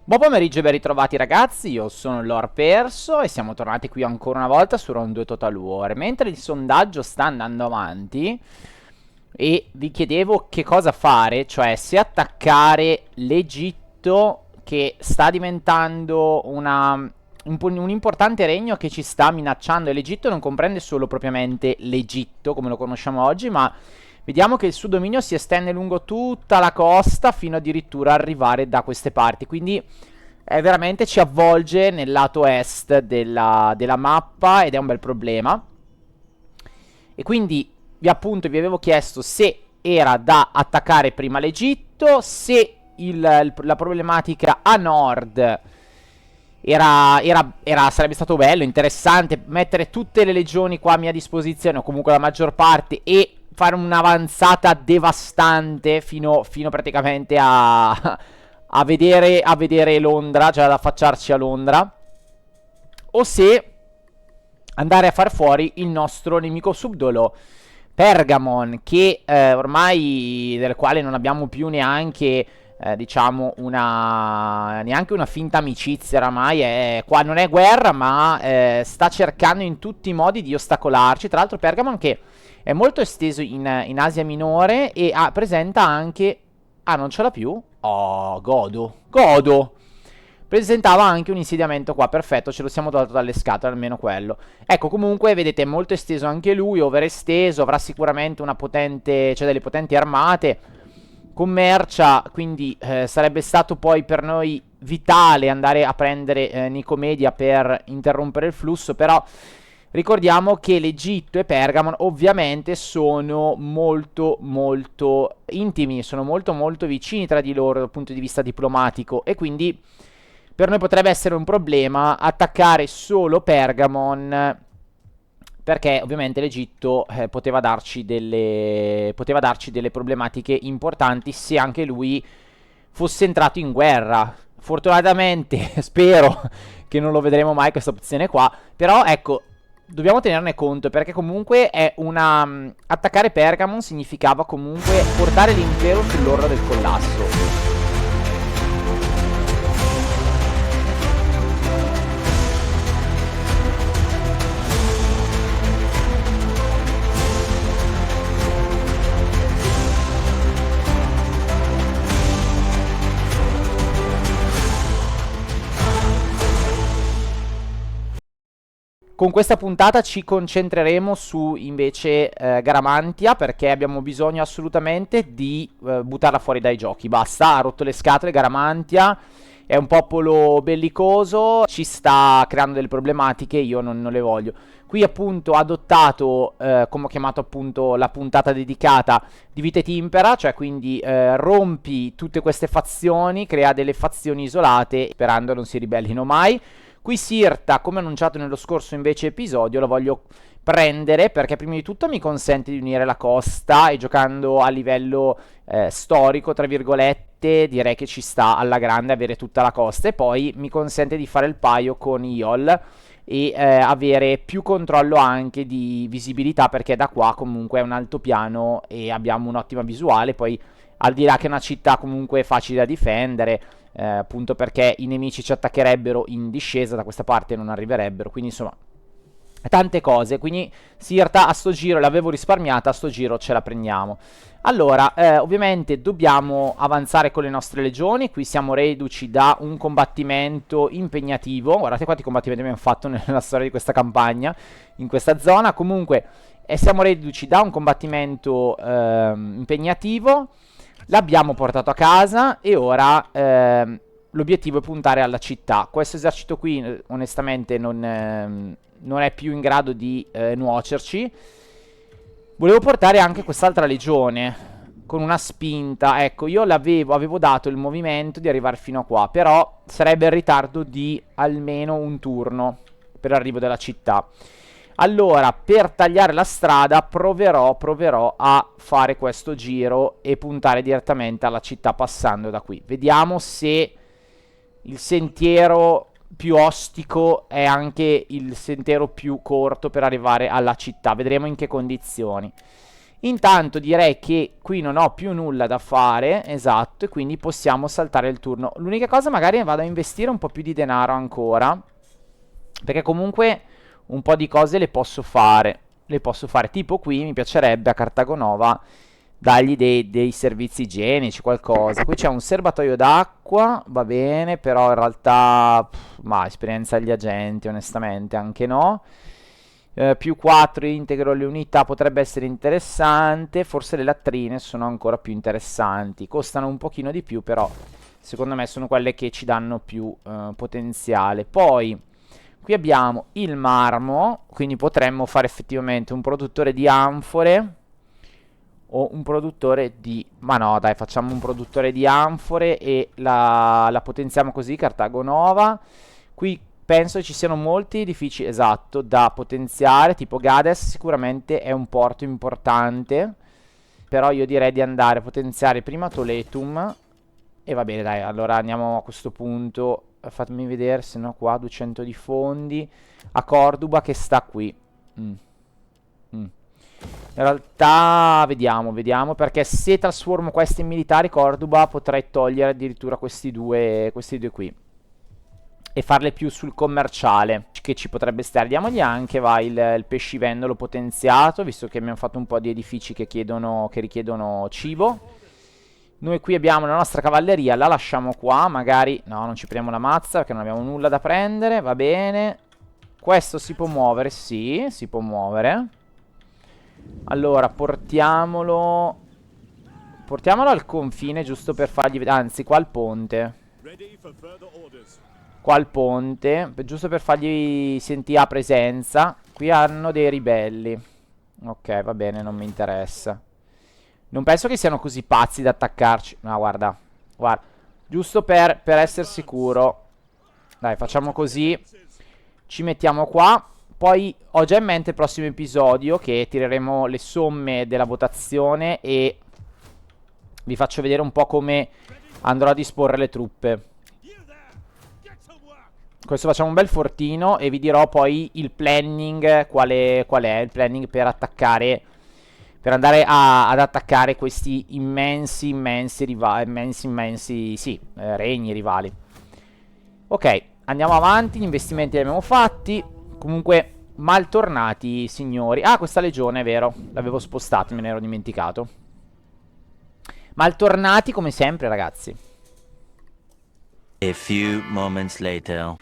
Buon pomeriggio e ben ritrovati ragazzi, io sono Lord Perso e siamo tornati qui ancora una volta su Round 2 Total War. Mentre il sondaggio sta andando avanti e vi chiedevo che cosa fare, cioè se attaccare l'Egitto che sta diventando un importante regno che ci sta minacciando, e l'Egitto non comprende solo propriamente l'Egitto come lo conosciamo oggi, ma vediamo che il suo dominio si estende lungo tutta la costa fino addirittura arrivare da queste parti. Quindi veramente ci avvolge nel lato est della mappa ed è un bel problema. E quindi vi avevo chiesto se era da attaccare prima l'Egitto, se la problematica a nord sarebbe stato bello, interessante mettere tutte le legioni qua a mia disposizione, o comunque la maggior parte, e fare un'avanzata devastante fino praticamente a vedere Londra, cioè ad affacciarci a Londra, o se andare a far fuori il nostro nemico subdolo, Pergamon, che ormai del quale non abbiamo più neanche diciamo neanche una finta amicizia. Oramai qua non è guerra, ma sta cercando in tutti i modi di ostacolarci. Tra l'altro Pergamon che è molto esteso in Asia Minore e presenta anche... Ah, non ce l'ha più? Oh, godo. Presentava anche un insediamento qua, perfetto, ce lo siamo dato dalle scatole, almeno quello. Ecco, comunque, vedete, è molto esteso anche lui, overesteso, avrà sicuramente delle potenti armate, commercia, quindi sarebbe stato poi per noi vitale andare a prendere Nicomedia per interrompere il flusso, però ricordiamo che l'Egitto e Pergamon ovviamente sono molto molto intimi, sono molto molto vicini tra di loro dal punto di vista diplomatico, e quindi per noi potrebbe essere un problema attaccare solo Pergamon, perché ovviamente l'Egitto poteva darci delle problematiche importanti se anche lui fosse entrato in guerra. Fortunatamente spero che non lo vedremo mai questa opzione qua, però ecco, dobbiamo tenerne conto, perché comunque è attaccare Pergamon significava comunque portare l'impero sull'orlo del collasso. Con questa puntata ci concentreremo su invece Garamantia, perché abbiamo bisogno assolutamente di buttarla fuori dai giochi. Basta, ha rotto le scatole Garamantia, è un popolo bellicoso, ci sta creando delle problematiche, io non le voglio. Qui appunto ha adottato, come ho chiamato appunto la puntata dedicata, Divide Timpera, cioè quindi rompi tutte queste fazioni, crea delle fazioni isolate, sperando non si ribellino mai. Qui Sirta, come annunciato nello scorso invece episodio, lo voglio prendere perché prima di tutto mi consente di unire la costa, e giocando a livello storico, tra virgolette, direi che ci sta alla grande avere tutta la costa, e poi mi consente di fare il paio con Iol e avere più controllo anche di visibilità, perché da qua comunque è un altopiano e abbiamo un'ottima visuale. Poi al di là che è una città comunque facile da difendere, appunto perché i nemici ci attaccherebbero in discesa da questa parte e non arriverebbero, quindi insomma tante cose. Quindi Sirta a sto giro l'avevo risparmiata, a sto giro ce la prendiamo. Allora, ovviamente dobbiamo avanzare con le nostre legioni. Qui siamo reduci da un combattimento impegnativo. Guardate quanti combattimenti abbiamo fatto nella storia di questa campagna, in questa zona. Comunque, siamo reduci da un combattimento impegnativo. L'abbiamo portato a casa e ora l'obiettivo è puntare alla città. Questo esercito qui onestamente non è più in grado di nuocerci. Volevo portare anche quest'altra legione con una spinta. Ecco, io avevo dato il movimento di arrivare fino a qua, però sarebbe il ritardo di almeno un turno per l'arrivo della città. Allora, per tagliare la strada proverò a fare questo giro e puntare direttamente alla città passando da qui. Vediamo se il sentiero più ostico è anche il sentiero più corto per arrivare alla città. Vedremo in che condizioni. Intanto direi che qui non ho più nulla da fare, esatto, e quindi possiamo saltare il turno. L'unica cosa, magari vado a investire un po' più di denaro ancora, perché comunque un po' di cose le posso fare. Le posso fare, tipo qui mi piacerebbe a Cartagonova dargli dei servizi igienici, qualcosa. Qui c'è un serbatoio d'acqua, va bene, però in realtà, ma esperienza degli agenti, onestamente, anche no. Più 4 integro le unità, potrebbe essere interessante. Forse le latrine sono ancora più interessanti. Costano un pochino di più, però secondo me sono quelle che ci danno più potenziale. Poi qui abbiamo il marmo, quindi potremmo fare effettivamente un produttore di anfore o un produttore di... Ma no, dai, facciamo un produttore di anfore e la potenziamo così, Cartago Nova. Qui penso ci siano molti edifici, esatto, da potenziare, tipo Gades sicuramente è un porto importante, però io direi di andare a potenziare prima Toletum, e va bene, dai, allora andiamo a questo punto, fatemi vedere, se no qua 200 di fondi, a Corduba che sta qui. Mm. Mm. In realtà vediamo, perché se trasformo questi in militari Corduba potrei togliere addirittura questi due qui e farle più sul commerciale, che ci potrebbe stare. Diamogli anche, va, il pescivendolo potenziato, visto che abbiamo fatto un po' di edifici che richiedono cibo. Noi qui abbiamo la nostra cavalleria, la lasciamo qua, magari... No, non ci prendiamo la mazza perché non abbiamo nulla da prendere, va bene. Questo si può muovere, sì, si può muovere. Allora, portiamolo al confine, giusto per fargli vedere. Anzi, qua al ponte. Qua al ponte, giusto per fargli sentire la presenza. Qui hanno dei ribelli. Ok, va bene, non mi interessa. Non penso che siano così pazzi da attaccarci. No, guarda. Giusto per essere sicuro. Dai, facciamo così. Ci mettiamo qua. Poi ho già in mente il prossimo episodio, che tireremo le somme della votazione e vi faccio vedere un po' come andrò a disporre le truppe. Questo facciamo un bel fortino e vi dirò poi il planning, qual è il planning per attaccare, per andare ad attaccare questi immensi regni rivali. Ok, andiamo avanti, gli investimenti li abbiamo fatti. Comunque, maltornati, signori. Ah, questa legione, è vero. L'avevo spostata, me ne ero dimenticato. Maltornati come sempre, ragazzi. A few moments later.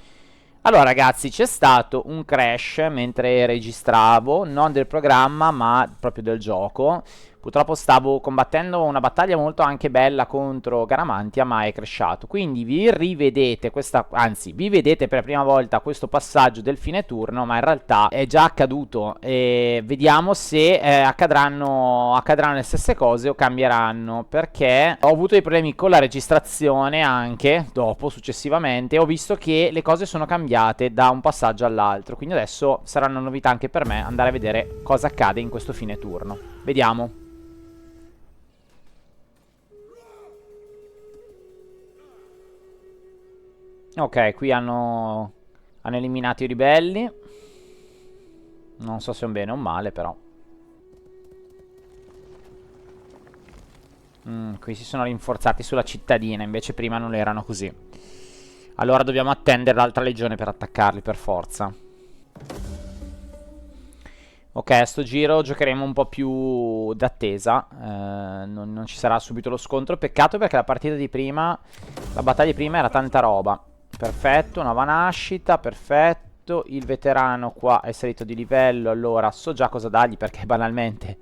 Allora, ragazzi, c'è stato un crash mentre registravo, non del programma, ma proprio del gioco. Purtroppo stavo combattendo una battaglia molto anche bella contro Garamantia, ma è crashato. Quindi vi rivedete vi vedete per la prima volta questo passaggio del fine turno, ma in realtà è già accaduto. E vediamo se accadranno le stesse cose o cambieranno, perché ho avuto dei problemi con la registrazione anche dopo, successivamente. Ho visto che le cose sono cambiate da un passaggio all'altro, quindi adesso sarà una novità anche per me andare a vedere cosa accade in questo fine turno. Vediamo. Ok, qui hanno eliminato i ribelli. Non so se è un bene o un male, però. Qui si sono rinforzati sulla cittadina, invece prima non erano così. Allora dobbiamo attendere l'altra legione per attaccarli, per forza. Ok, a sto giro giocheremo un po' più d'attesa. Non ci sarà subito lo scontro. Peccato, perché la battaglia di prima era tanta roba. Perfetto, nuova nascita, perfetto. Il veterano qua è salito di livello, allora so già cosa dargli, perché banalmente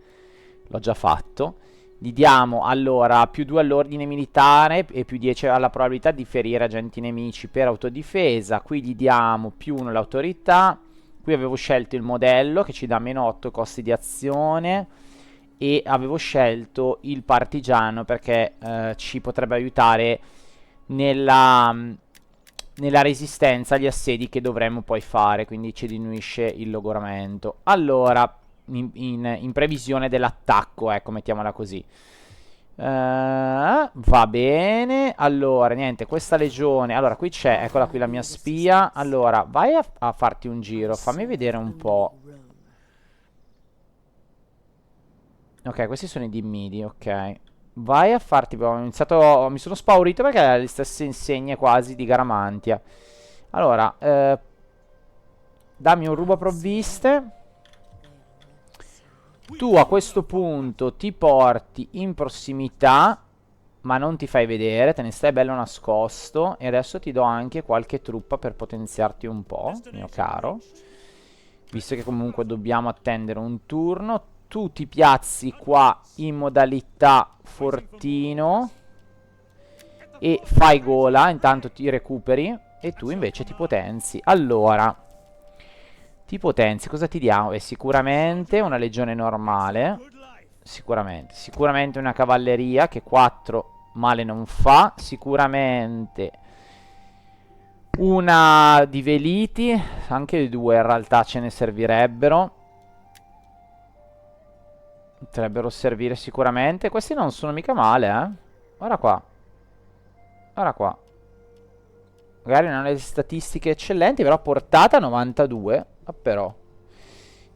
l'ho già fatto. Gli diamo allora più 2 all'ordine militare e più 10 alla probabilità di ferire agenti nemici per autodifesa. Qui gli diamo più 1 all'autorità. Qui avevo scelto il modello che ci dà meno 8 costi di azione. E avevo scelto il partigiano perché ci potrebbe aiutare nella resistenza agli assedi che dovremmo poi fare. Quindi ci diminuisce il logoramento. Allora, in previsione dell'attacco, ecco, mettiamola così. Va bene. Allora, niente, questa legione. Allora, qui c'è, eccola qui la mia spia. Allora, vai a farti un giro. Fammi vedere un po'. Ok, questi sono i dimmidi, ok. Vai a farti. Ho iniziato. Mi sono spaurito perché ha le stesse insegne quasi di Garamantia. Allora, dammi un rubo provviste. Tu a questo punto ti porti in prossimità, ma non ti fai vedere, te ne stai bello nascosto. E adesso ti do anche qualche truppa per potenziarti un po', mio caro. Visto che comunque dobbiamo attendere un turno. Tu ti piazzi qua in modalità fortino e fai gola, intanto ti recuperi. E tu invece ti potenzi. Allora, ti potenzi, cosa ti diamo? Beh, sicuramente una legione normale. Sicuramente una cavalleria che 4 male non fa. Sicuramente una di veliti. Anche 2 in realtà ce ne servirebbero. Potrebbero servire sicuramente. Questi non sono mica male, eh. Guarda qua. Guarda qua. Magari non ha le statistiche eccellenti, però portata 92. Ah, però.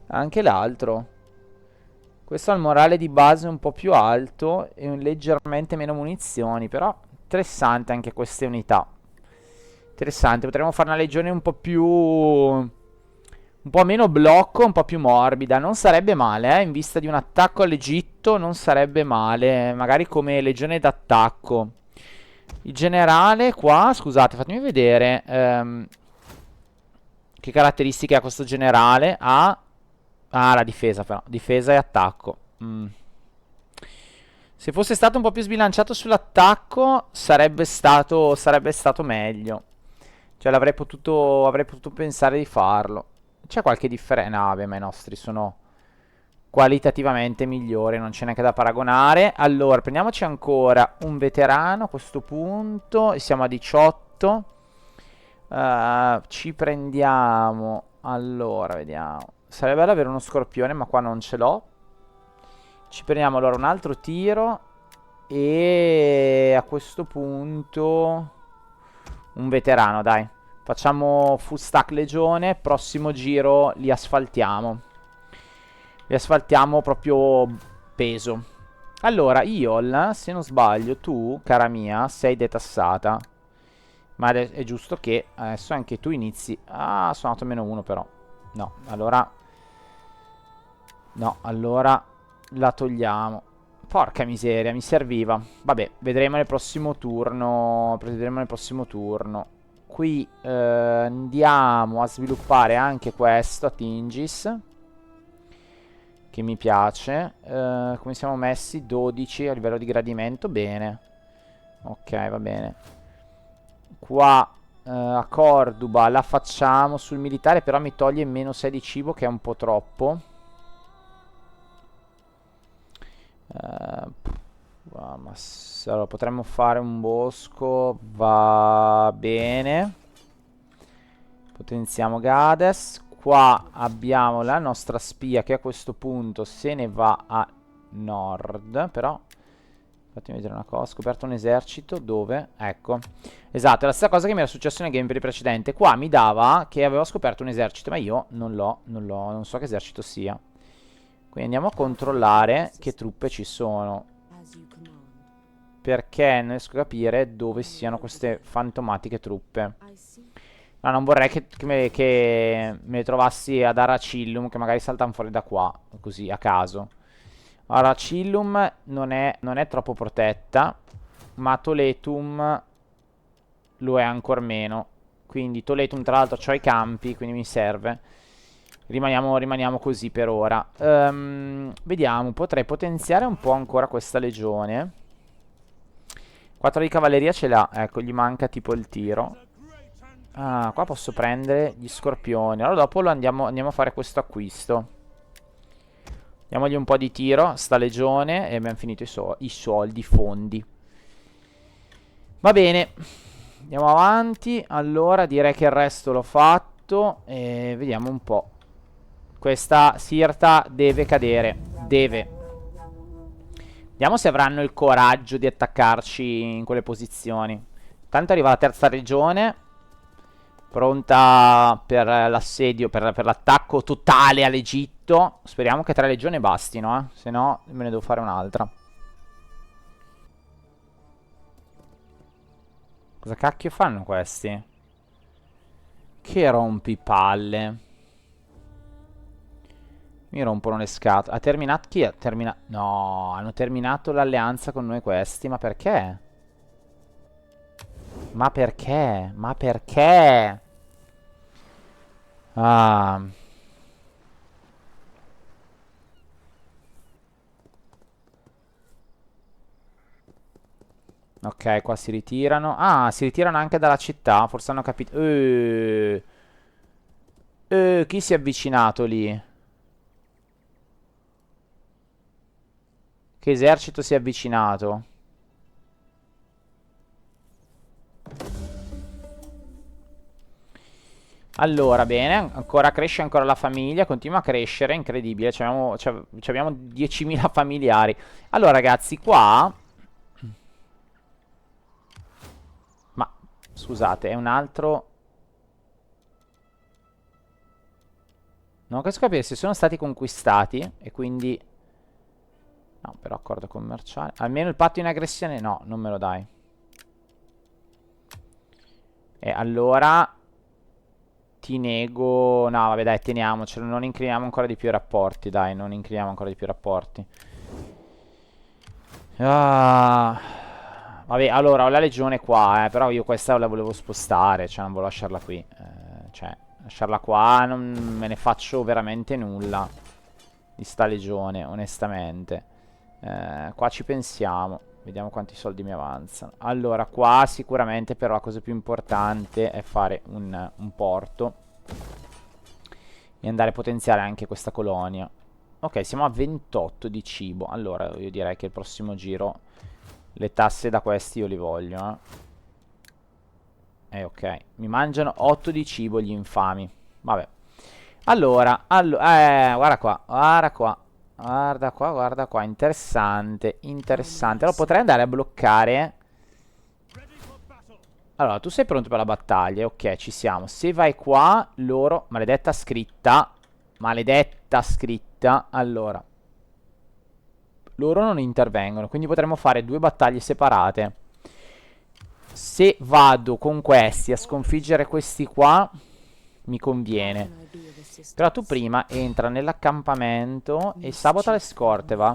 Anche l'altro. Questo ha il morale di base un po' più alto e leggermente meno munizioni, però interessante anche queste unità. Interessante, potremmo fare una legione un po' più... un po' meno blocco, un po' più morbida. Non sarebbe male, in vista di un attacco all'Egitto non sarebbe male. Magari come legione d'attacco. Il generale qua, scusate, fatemi vedere che caratteristiche ha questo generale. Ah, la difesa però. Difesa e attacco. Se fosse stato un po' più sbilanciato sull'attacco sarebbe stato meglio. Cioè avrei potuto pensare di farlo. C'è qualche differenza? No, vabbè, ma i nostri sono qualitativamente migliori, non c'è neanche da paragonare. Allora, prendiamoci ancora un veterano a questo punto. E siamo a 18. Ci prendiamo... Allora, vediamo. Sarebbe bello avere uno scorpione, ma qua non ce l'ho. Ci prendiamo allora un altro tiro. E a questo punto... un veterano, dai. Facciamo full stack legione. Prossimo giro li asfaltiamo. Li asfaltiamo proprio peso. Allora, Iol, se non sbaglio, tu, cara mia, sei detassata. Ma è giusto che adesso anche tu inizi. Ah, sono andato a -1 però. No, allora... No, allora la togliamo. Porca miseria, mi serviva. Vabbè, vedremo nel prossimo turno. Vedremo nel prossimo turno. Qui andiamo a sviluppare anche questo a Tingis, che mi piace. Come siamo messi? 12 a livello di gradimento. Bene. Ok, va bene. Qua a Corduba la facciamo sul militare, però mi toglie -6 di cibo, che è un po' troppo. Allora, potremmo fare un bosco. Va bene. Potenziamo Gades. Qua abbiamo la nostra spia che a questo punto se ne va a nord. Però fatemi vedere una cosa. Ho scoperto un esercito. Dove? Ecco. Esatto, è la stessa cosa che mi era successo nel gameplay precedente. Qua mi dava che avevo scoperto un esercito, ma io non so che esercito sia. Quindi andiamo a controllare che truppe ci sono, perché non riesco a capire dove siano queste fantomatiche truppe. No, non vorrei che me le trovassi ad Aracillum, che magari saltano fuori da qua, così, a caso. Aracillum non è troppo protetta, ma Toletum lo è ancora meno. Quindi Toletum tra l'altro c'ho i campi, quindi mi serve. Rimaniamo così per ora. Vediamo, potrei potenziare un po' ancora questa legione. 4 di cavalleria ce l'ha. Ecco, gli manca tipo il tiro. Ah, qua posso prendere gli scorpioni. Allora dopo andiamo a fare questo acquisto. Diamogli un po' di tiro, sta legione. E abbiamo finito i soldi, i fondi. Va bene. Andiamo avanti. Allora direi che il resto l'ho fatto. E vediamo un po'. Questa Sirta deve cadere. Deve. Vediamo se avranno il coraggio di attaccarci in quelle posizioni. Tanto arriva la terza regione. Pronta per l'assedio, per l'attacco totale all'Egitto. Speriamo che 3 legioni bastino, se no me ne devo fare un'altra. Cosa cacchio fanno questi? Che rompipalle. Mi rompono le scatole. Ha terminato? Chi ha terminato? No, hanno terminato l'alleanza con noi questi. Ma perché? Ma perché? Ma perché? Ah. Ok, qua si ritirano. Ah, si ritirano anche dalla città. Forse hanno capito. Chi si è avvicinato lì? Che esercito si è avvicinato? Allora, bene, ancora cresce ancora la famiglia, continua a crescere, incredibile, c'abbiamo 10.000 familiari. Allora, ragazzi, qua... Ma, scusate, è un altro... Non riesco a capire se sono stati conquistati e quindi... No, però accordo commerciale. Almeno il patto in aggressione no, non me lo dai. E allora... Ti nego... No, vabbè, dai, teniamocelo. Non incliniamo ancora di più i rapporti, dai. Non incliniamo ancora di più i rapporti. Ah. Vabbè, allora, ho la legione qua, però io questa la volevo spostare. Cioè, non volevo lasciarla qui. Cioè, lasciarla qua non me ne faccio veramente nulla di sta legione, onestamente. Qua ci pensiamo. Vediamo quanti soldi mi avanzano. Allora, qua sicuramente però la cosa più importante è fare un porto e andare a potenziare anche questa colonia. Ok, siamo a 28 di cibo. Allora, io direi che il prossimo giro le tasse da questi io li voglio, ok. Mi mangiano 8 di cibo gli infami. Vabbè. Allora, guarda qua, guarda qua. Guarda qua, interessante, interessante. Allora potrei andare a bloccare. Allora, tu sei pronto per la battaglia, ok, ci siamo. Se vai qua, loro, maledetta scritta, allora, loro non intervengono, quindi potremmo fare 2 battaglie separate. Se vado con questi a sconfiggere questi qua, mi conviene. Però tu prima entra nell'accampamento e sabota le scorte, va?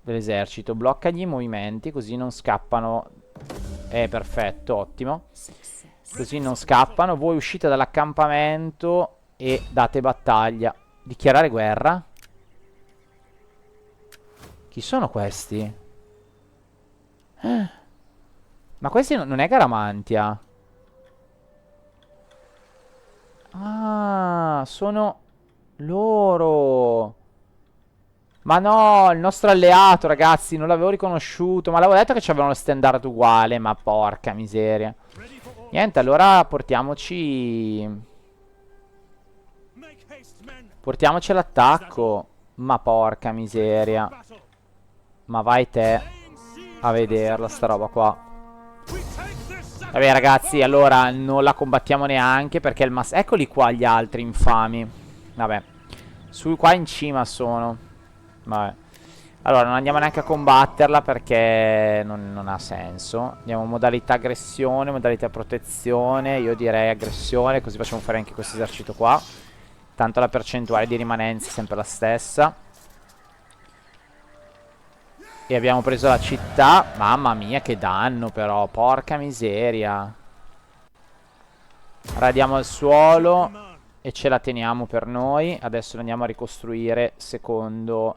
Dell'esercito. Bloccagli i movimenti così non scappano. Perfetto, ottimo. Così non scappano. Voi uscite dall'accampamento e date battaglia. Dichiarare guerra? Chi sono questi? Ma questi non è Garamantia. Ah, sono loro. Ma no, il nostro alleato, ragazzi, non l'avevo riconosciuto. Ma l'avevo detto che c'avevano lo standard uguale. Ma porca miseria. Niente, allora portiamoci all'attacco. Ma porca miseria. Ma vai te a vederla sta roba qua. Vabbè ragazzi, allora non la combattiamo neanche perché il eccoli qua gli altri infami. Vabbè. Qua in cima sono. Vabbè. Allora non andiamo neanche a combatterla perché non ha senso. Andiamo modalità aggressione, modalità protezione. Io direi aggressione, così facciamo fare anche questo esercito qua. Tanto la percentuale di rimanenza è sempre la stessa. E abbiamo preso la città. Mamma mia che danno però. Porca miseria. Radiamo il suolo e ce la teniamo per noi. Adesso andiamo a ricostruire secondo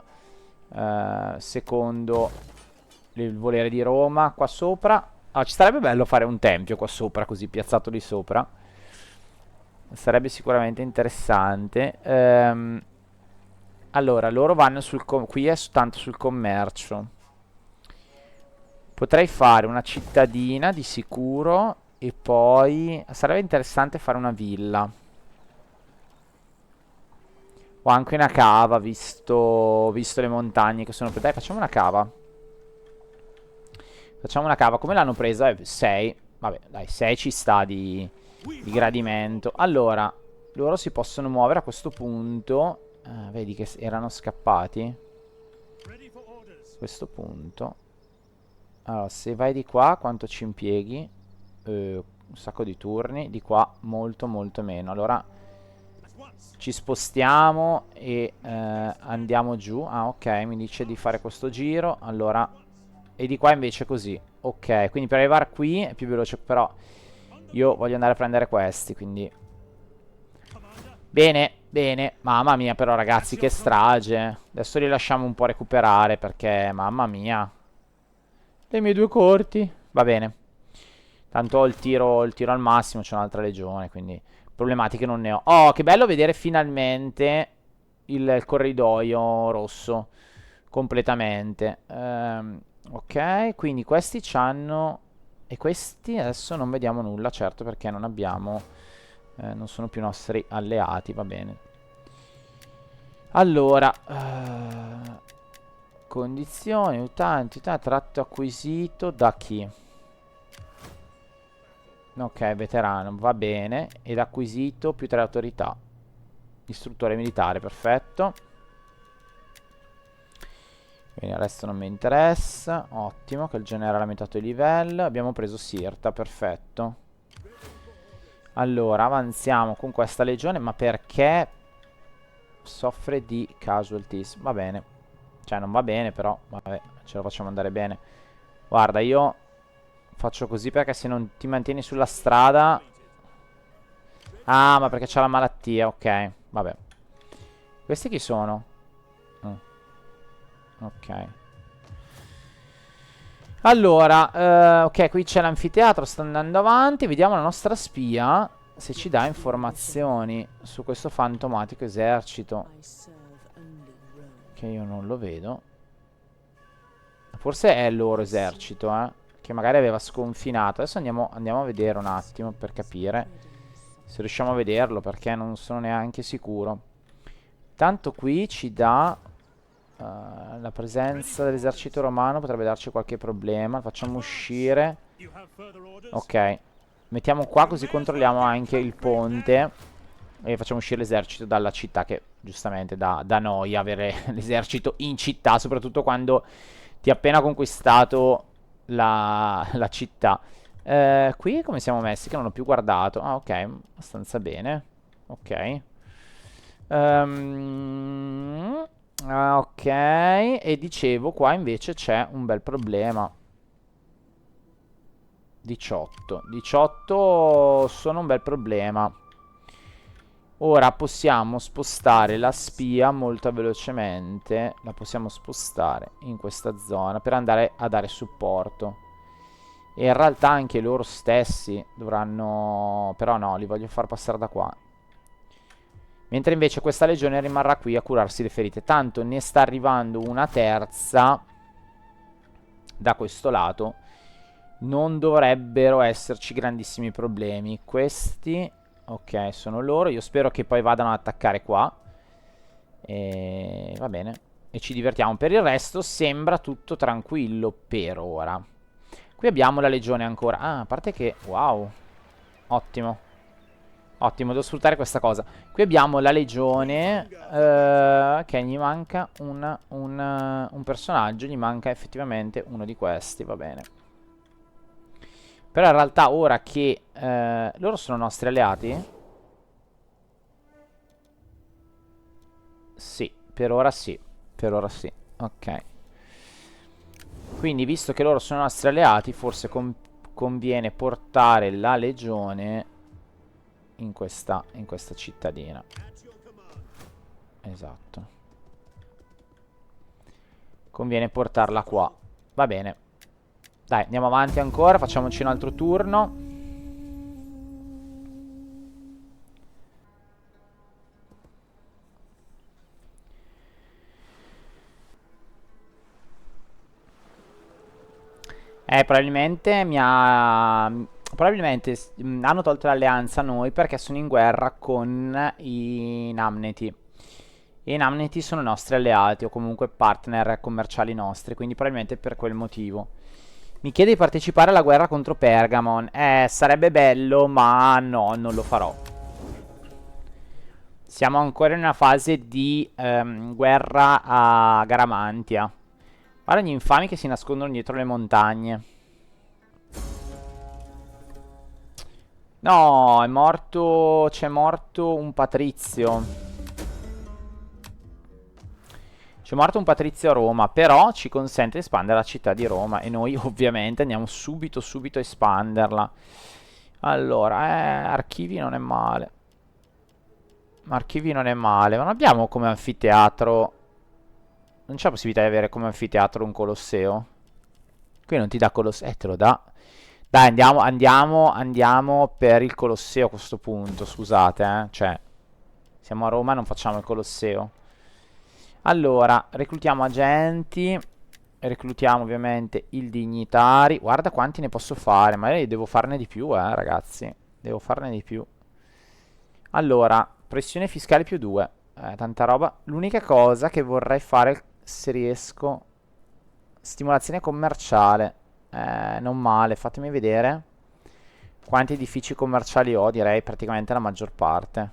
il volere di Roma qua sopra. Ci sarebbe bello fare un tempio qua sopra, così piazzato lì sopra. Sarebbe sicuramente interessante. Allora, loro vanno qui è tanto sul commercio. Potrei fare una cittadina di sicuro e poi sarebbe interessante fare una villa. O anche una cava, visto le montagne che sono... Dai, facciamo una cava. Facciamo una cava. Come l'hanno presa? 6. Vabbè, dai, 6 ci sta di di gradimento. Allora, loro si possono muovere a questo punto. Vedi che erano scappati. A questo punto. Allora, se vai di qua, quanto ci impieghi? Un sacco di turni. Di qua, molto, molto meno. Allora, ci spostiamo e andiamo giù. Ah, ok, mi dice di fare questo giro. Allora, e di qua invece così. Ok, quindi per arrivare qui è più veloce, però io voglio andare a prendere questi, quindi... Bene, bene. Mamma mia, però ragazzi, che strage. Adesso li lasciamo un po' recuperare perché, mamma mia. Le mie due corti. Va bene. Tanto ho il tiro al massimo, c'è un'altra legione, quindi problematiche non ne ho. Oh, che bello vedere finalmente il corridoio rosso. Completamente. Ok, quindi questi c'hanno... E questi adesso non vediamo nulla, certo, perché non abbiamo... non sono più nostri alleati, va bene. Allora... condizioni, utenti, tratto acquisito da chi? Ok, veterano, va bene. Ed acquisito più 3 autorità. Istruttore militare, perfetto. Quindi il resto non mi interessa. Ottimo, che il generale ha aumentato il livello. Abbiamo preso Sirta, perfetto. Allora, avanziamo con questa legione. Ma perché soffre di casualties? Va bene. Cioè, non va bene, però, vabbè, ce lo facciamo andare bene. Guarda, io faccio così perché se non ti mantieni sulla strada... Ah, ma perché c'ha la malattia, ok. Vabbè. Questi chi sono? Ok. Allora, ok, qui c'è l'anfiteatro, sta andando avanti. Vediamo la nostra spia se ci dà informazioni su questo fantomatico esercito. Che io non lo vedo. Forse è il loro esercito, che magari aveva sconfinato. Adesso andiamo a vedere un attimo per capire se riusciamo a vederlo, perché non sono neanche sicuro. Tanto qui ci dà la presenza dell'esercito romano, potrebbe darci qualche problema. Facciamo uscire. Ok, mettiamo qua così controlliamo anche il ponte e facciamo uscire l'esercito dalla città, che giustamente dà noia avere l'esercito in città, soprattutto quando ti ha appena conquistato la città. Qui come siamo messi? Che non ho più guardato. Ah, ok, abbastanza bene. Ok. Ok, e dicevo, qua invece c'è un bel problema. 18. 18 sono un bel problema. Ora possiamo spostare la spia molto velocemente. La possiamo spostare in questa zona per andare a dare supporto. E in realtà anche loro stessi dovranno... Però no, li voglio far passare da qua. Mentre invece questa legione rimarrà qui a curarsi le ferite. Tanto ne sta arrivando una terza da questo lato. Non dovrebbero esserci grandissimi problemi. Questi, ok, sono loro. Io spero che poi vadano ad attaccare qua. E va bene. E ci divertiamo. Per il resto sembra tutto tranquillo per ora. Qui abbiamo la legione ancora. Ah, a parte che... Wow. Ottimo. Ottimo, devo sfruttare questa cosa. Qui abbiamo la legione. Che gli manca un personaggio. Gli manca effettivamente uno di questi. Va bene. Però in realtà ora che... loro sono nostri alleati? Sì, per ora sì. Per ora sì. Ok. Quindi visto che loro sono nostri alleati, forse conviene portare la legione in questa cittadina. Esatto. Conviene portarla qua. Va bene. Dai, andiamo avanti ancora. Facciamoci un altro turno. Probabilmente Probabilmente hanno tolto l'alleanza a noi perché sono in guerra con i Namneti. E i Namneti sono nostri alleati o comunque partner commerciali nostri, quindi probabilmente per quel motivo. Mi chiede di partecipare alla guerra contro Pergamon. Sarebbe bello, ma no, non lo farò. Siamo ancora in una fase di guerra a Garamantia. Guarda gli infami che si nascondono dietro le montagne. No, è morto... C'è morto un patrizio. C'è morto un patrizio a Roma, però ci consente di espandere la città di Roma. E noi ovviamente andiamo subito a espanderla. Allora, archivi non è male. Archivi non è male. Ma non abbiamo come anfiteatro... Non c'è la possibilità di avere come anfiteatro un Colosseo? Qui non ti dà Colosseo. Te lo dà. Dai, andiamo per il Colosseo a questo punto. Scusate, Cioè, siamo a Roma e non facciamo il Colosseo. Allora, reclutiamo agenti. Reclutiamo ovviamente il dignitari. Guarda quanti ne posso fare. Magari devo farne di più, ragazzi. Devo farne di più. Allora, pressione fiscale più 2. Tanta roba. L'unica cosa che vorrei fare, se riesco... Stimolazione commerciale. Non male, fatemi vedere. Quanti edifici commerciali ho? Direi praticamente la maggior parte.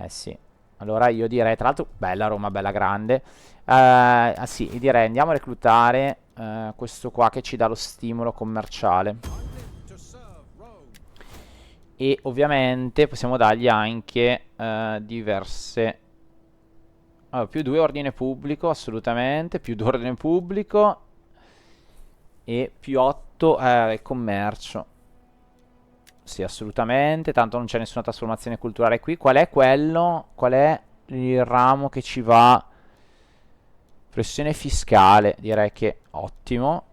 Sì. Allora io direi, tra l'altro, bella Roma, bella grande. Sì, direi andiamo a reclutare questo qua che ci dà lo stimolo commerciale. E ovviamente possiamo dargli anche diverse... Allora, più 2 ordine pubblico, assolutamente. Più 2 ordine pubblico. E più 8 commercio. Sì, assolutamente. Tanto non c'è nessuna trasformazione culturale qui. Qual è quello? Qual è il ramo che ci va? Pressione fiscale. Direi che ottimo.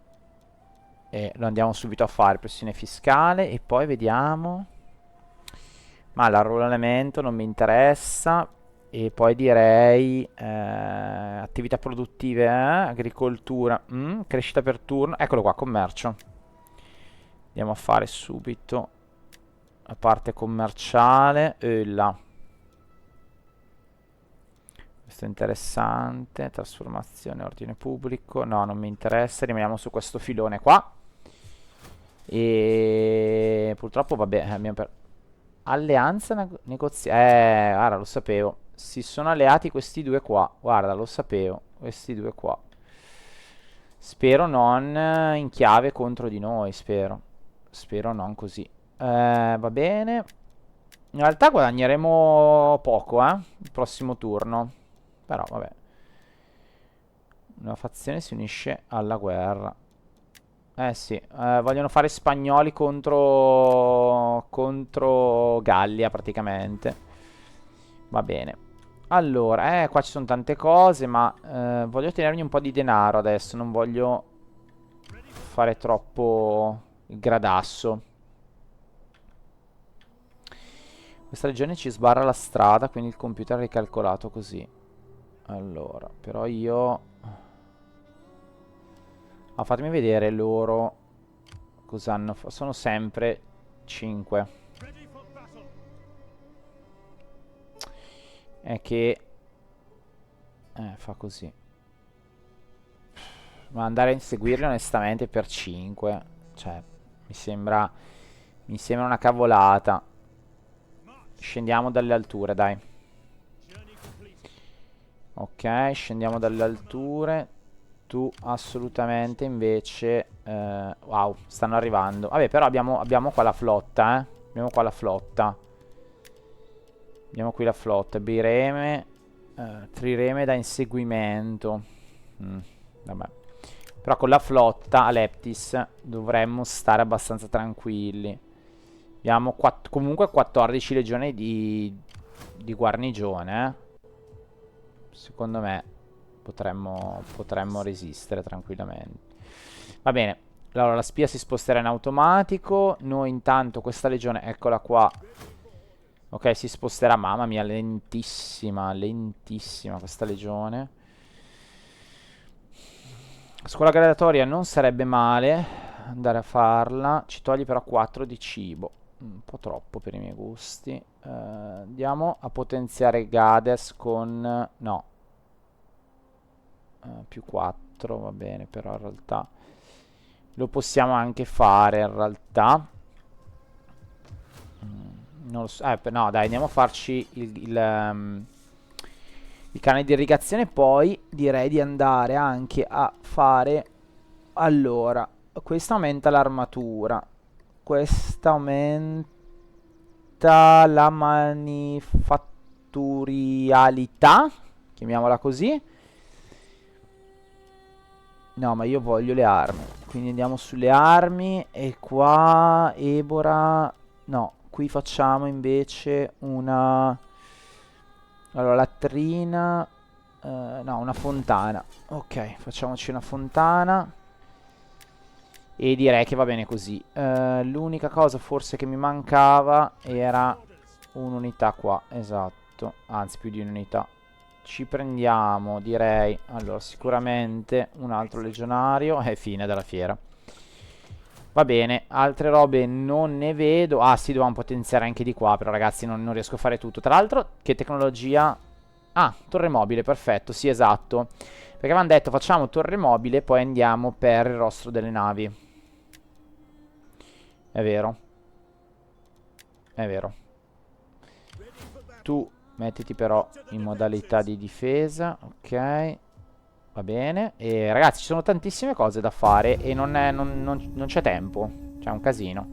E lo andiamo subito a fare. Pressione fiscale. E poi vediamo. Ma l'arruolamento non mi interessa. E poi direi attività produttive, agricoltura, crescita per turno. Eccolo qua, commercio. Andiamo a fare subito la parte commerciale. Là. Questo è interessante. Trasformazione, ordine pubblico. No, non mi interessa. Rimaniamo su questo filone qua. E purtroppo, vabbè, abbiamo alleanza negoziale. Guarda, lo sapevo. Si sono alleati questi due qua. Guarda, lo sapevo. Questi due qua. Spero non in chiave contro di noi. Spero. Spero non così. Va bene. In realtà guadagneremo poco, il prossimo turno. Però, vabbè. Una fazione si unisce alla guerra. Sì, vogliono fare spagnoli contro Gallia praticamente. Va bene. Allora, qua ci sono tante cose, ma voglio tenermi un po' di denaro adesso, non voglio fare troppo il gradasso. Questa regione ci sbarra la strada, quindi il computer ha ricalcolato così. Allora, però io... fatemi vedere loro cosa hanno fatto. Sono sempre 5. È che fa così. Ma andare a inseguirli onestamente per 5. Cioè, mi sembra una cavolata. Scendiamo dalle alture, dai. Ok, scendiamo dalle alture. Tu assolutamente invece... wow, stanno arrivando. Vabbè, però abbiamo qua la flotta, Abbiamo qua la flotta. Abbiamo qui la flotta. Bireme. Trireme da inseguimento. Vabbè. Però con la flotta a Leptis dovremmo stare abbastanza tranquilli. Abbiamo comunque 14 legioni di guarnigione, Secondo me potremmo resistere tranquillamente. Va bene. Allora la spia si sposterà in automatico. Noi intanto questa legione, eccola qua. Ok, si sposterà. Mamma mia, lentissima, lentissima questa legione. Scuola gradatoria non sarebbe male andare a farla. Ci toglie però 4 di cibo. Un po' troppo per i miei gusti. Andiamo a potenziare Gades con... No. Più 4. 4, va bene, però in realtà lo possiamo anche fare in realtà. Non lo so, no, dai, andiamo a farci il canale di irrigazione. Poi direi di andare anche a fare. Allora, questa aumenta l'armatura, questa aumenta la manifatturialità, chiamiamola così. No, ma io voglio le armi, quindi andiamo sulle armi. E qua Ebora. No, qui facciamo invece una. Allora, latrina. No, una fontana. Ok, facciamoci una fontana. E direi che va bene così. L'unica cosa forse che mi mancava era un'unità qua. Esatto, anzi più di un'unità. Ci prendiamo, direi, allora sicuramente un altro legionario e fine della fiera. Va bene, altre robe non ne vedo. Ah sì, dovevamo potenziare anche di qua, però ragazzi non riesco a fare tutto. Tra l'altro, che tecnologia. Ah, torre mobile, perfetto, sì esatto. Perché avevamo detto facciamo torre mobile, poi andiamo per il rostro delle navi. È vero. È vero. Tu mettiti però in modalità di difesa. Ok. Va bene. E ragazzi, ci sono tantissime cose da fare e non c'è tempo. C'è un casino.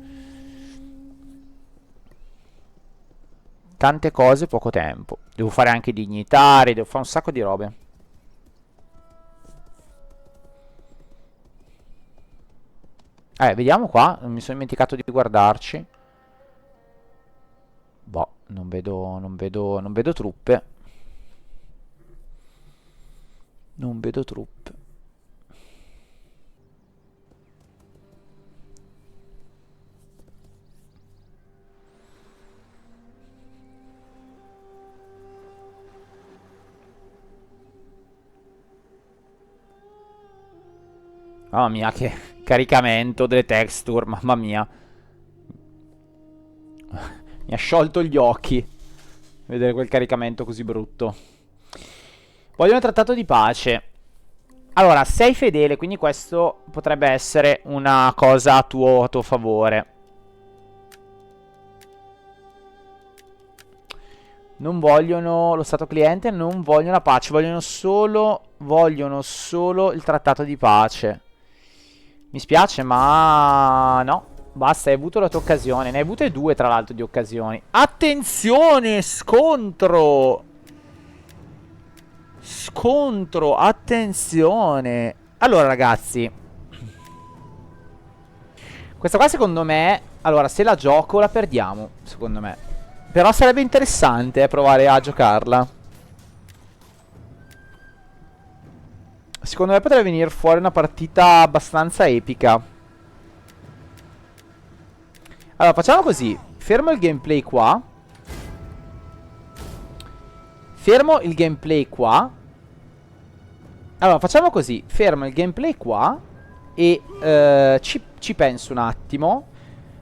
Tante cose, poco tempo. Devo fare anche i dignitari, devo fare un sacco di robe. Vediamo qua. Mi sono dimenticato di guardarci. Boh, non vedo truppe. Non vedo truppe. Mamma mia, che caricamento delle texture, mamma mia. Mi ha sciolto gli occhi vedere quel caricamento così brutto. Vogliono un trattato di pace. Allora, sei fedele, quindi questo potrebbe essere una cosa a tuo favore. Non vogliono lo stato cliente, non vogliono la pace, vogliono solo il trattato di pace. Mi spiace, ma no. Basta, hai avuto la tua occasione. Ne hai avute due, tra l'altro, di occasioni. Attenzione, scontro! Scontro, attenzione. Allora, ragazzi. Questa qua, secondo me... Allora, se la gioco, la perdiamo, secondo me. Però sarebbe interessante provare a giocarla. Secondo me potrebbe venire fuori una partita abbastanza epica. Allora, facciamo così. Fermo il gameplay qua. Fermo il gameplay qua. Allora, facciamo così. Fermo il gameplay qua. E ci penso un attimo.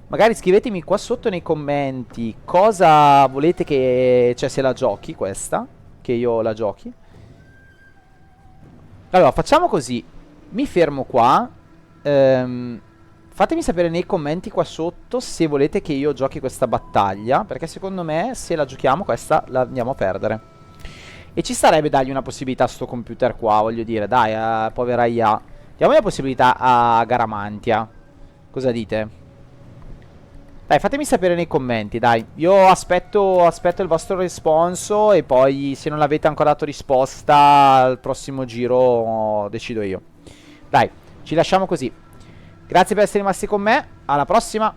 Magari scrivetemi qua sotto nei commenti cosa volete che... Cioè, se la giochi questa. Che io la giochi. Allora, facciamo così. Mi fermo qua. Fatemi sapere nei commenti qua sotto se volete che io giochi questa battaglia. Perché secondo me, se la giochiamo, questa la andiamo a perdere. E ci starebbe dargli una possibilità a sto computer qua, voglio dire. Dai, povera IA. Diamo la possibilità a Garamantia. Cosa dite? Dai, fatemi sapere nei commenti, dai. Io aspetto il vostro responso e poi se non avete ancora dato risposta al prossimo giro decido io. Dai, ci lasciamo così. Grazie per essere rimasti con me, alla prossima.